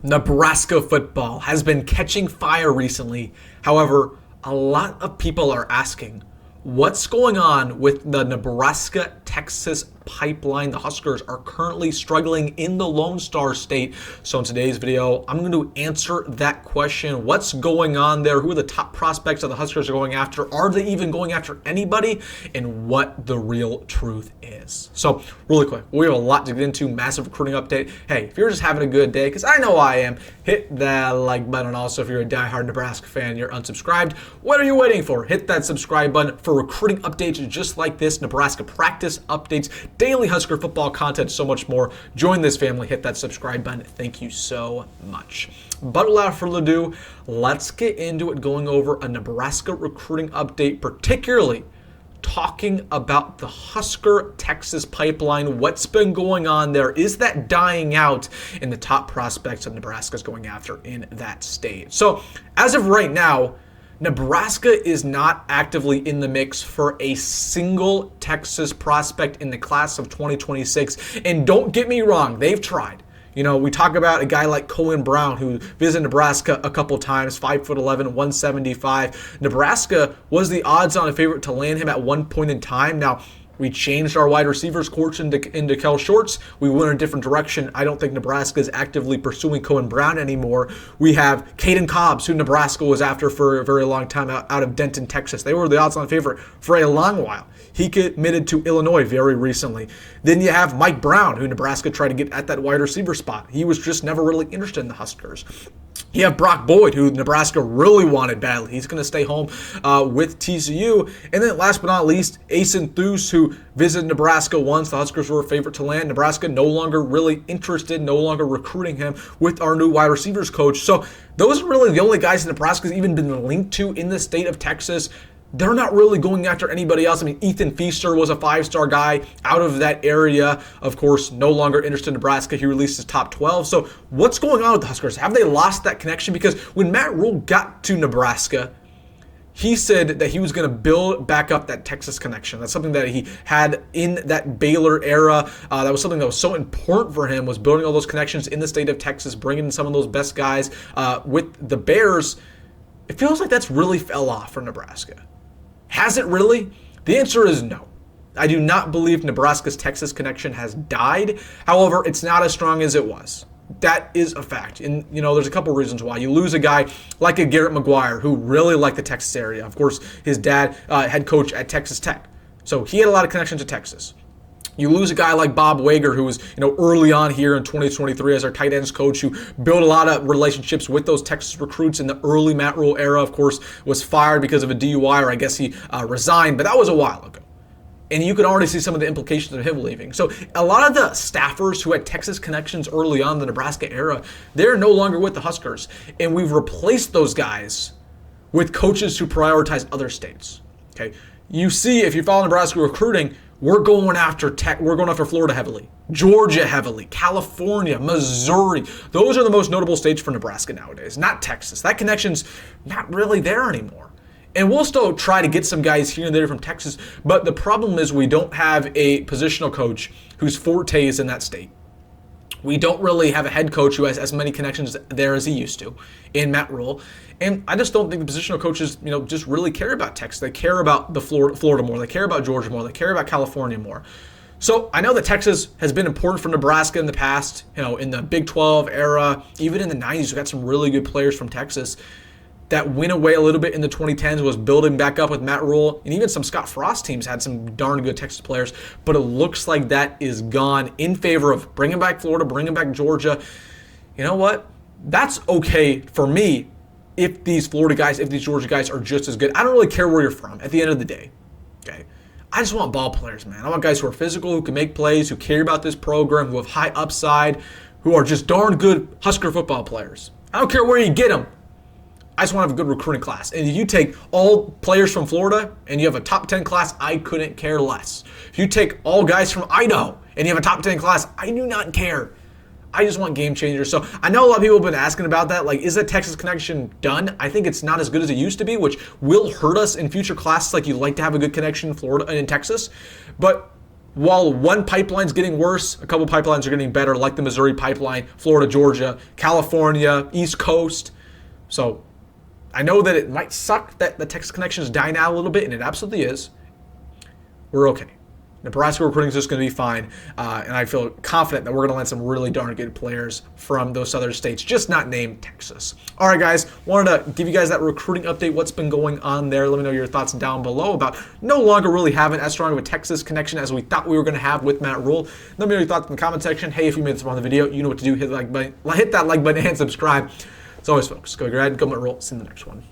Nebraska football has been catching fire recently. However, a lot of people are asking, what's going on with the Nebraska-Texas pipeline? The Huskers are currently struggling in the Lone Star State. So in today's video, I'm going to answer that question. What's going on there? Who are the top prospects that the Huskers are going after? Are they even going after anybody? And what the real truth is. So really quick, we have a lot to get into. Massive recruiting update. Hey, if you're just having a good day, because I know I am, hit that like button. Also, if you're a diehard Nebraska fan, you're unsubscribed. What are you waiting for? Hit that subscribe button for recruiting updates just like this, Nebraska practice updates, daily Husker football content, so much more. Join this family. Hit that subscribe button. Thank you so much. But without further ado, let's get into it, going over a Nebraska recruiting update, particularly talking about the Husker-Texas pipeline. What's been going on there? Is that dying out in the top prospects that Nebraska's going after in that state? So as of right now, Nebraska is not actively in the mix for a single Texas prospect in the class of 2026. And don't get me wrong, they've tried. You know, we talk about a guy like Cohen Brown, who visited Nebraska a couple times, 5'11", 175. Nebraska was the odds-on favorite to land him at one point in time. Now, we changed our wide receivers coach into Kel Shorts. We went in a different direction. I don't think Nebraska is actively pursuing Cohen Brown anymore. We have Caden Cobbs, who Nebraska was after for a very long time out of Denton, Texas. They were the odds-on favorite for a long while. He committed to Illinois very recently. Then you have Mike Brown, who Nebraska tried to get at that wide receiver spot. He was just never really interested in the Huskers. You have Brock Boyd, who Nebraska really wanted badly. He's going to stay home with TCU. And then last but not least, Asen Thus, who visited Nebraska once. The Huskers were a favorite to land. Nebraska no longer really interested, no longer recruiting him with our new wide receivers coach. So those are really the only guys that Nebraska's even been linked to in the state of Texas. They're not really going after anybody else. I mean, Ethan Feaster was a five-star guy out of that area. Of course, no longer interested in Nebraska. He released his top 12. So what's going on with the Huskers? Have they lost that connection? Because when Matt Rhule got to Nebraska, he said that he was going to build back up that Texas connection. That's something that he had in that Baylor era. That was something that was so important for him, was building all those connections in the state of Texas, bringing in some of those best guys with the Bears. It feels like that's really fell off for Nebraska. Has it really? The answer is no. I do not believe Nebraska's Texas connection has died. However, it's not as strong as it was. That is a fact. And, you know, there's a couple reasons why. You lose a guy like a Garrett McGuire, who really liked the Texas area. Of course, his dad, head coach at Texas Tech. So he had a lot of connection to Texas. You lose a guy like Bob Wager, who was, early on here in 2023 as our tight ends coach, who built a lot of relationships with those Texas recruits in the early Matt Rhule era. Of course, was fired because of a DUI, or I guess he resigned, but that was a while ago. And you could already see some of the implications of him leaving. So a lot of the staffers who had Texas connections early on in the Nebraska era, they're no longer with the Huskers. And we've replaced those guys with coaches who prioritize other states. Okay, you see, if you follow Nebraska recruiting, we're going after Florida heavily, Georgia heavily, California, Missouri. Those are the most notable states for Nebraska nowadays, not Texas. That connection's not really there anymore. And we'll still try to get some guys here and there from Texas, but the problem is we don't have a positional coach whose forte is in that state. We don't really have a head coach who has as many connections there as he used to in Matt Rhule. And I just don't think the positional coaches, just really care about Texas. They care about the Florida more. They care about Georgia more. They care about California more. So I know that Texas has been important for Nebraska in the past, in the Big 12 era, even in the 90s. We got some really good players from Texas. That went away a little bit in the 2010s, was building back up with Matt Rhule, and even some Scott Frost teams had some darn good Texas players, but it looks like that is gone in favor of bringing back Florida, bringing back Georgia. You know what? That's okay for me if these Florida guys, if these Georgia guys are just as good. I don't really care where you're from at the end of the day, okay? I just want ball players, man. I want guys who are physical, who can make plays, who care about this program, who have high upside, who are just darn good Husker football players. I don't care where you get them. I just want to have a good recruiting class. And if you take all players from Florida and you have a top 10 class, I couldn't care less. If you take all guys from Idaho and you have a top 10 class, I do not care. I just want game changers. So I know a lot of people have been asking about that. Like, is that Texas connection done? I think it's not as good as it used to be, which will hurt us in future classes. Like, you'd like to have a good connection in Florida and in Texas. But while one pipeline's getting worse, a couple pipelines are getting better, like the Missouri pipeline, Florida, Georgia, California, East Coast. So I know that it might suck that the Texas connection is dying out a little bit, and it absolutely is. We're okay. Nebraska recruiting is just going to be fine, and I feel confident that we're going to land some really darn good players from those southern states, just not named Texas. All right, guys, wanted to give you guys that recruiting update, what's been going on there. Let me know your thoughts down below about no longer really having as strong of a Texas connection as we thought we were going to have with Matt Rhule. Let me know your thoughts in the comment section. Hey, if you made this far on the video, you know what to do. Hit that like button and subscribe. As always, folks, go ahead and go Matt Rhule. See you in the next one.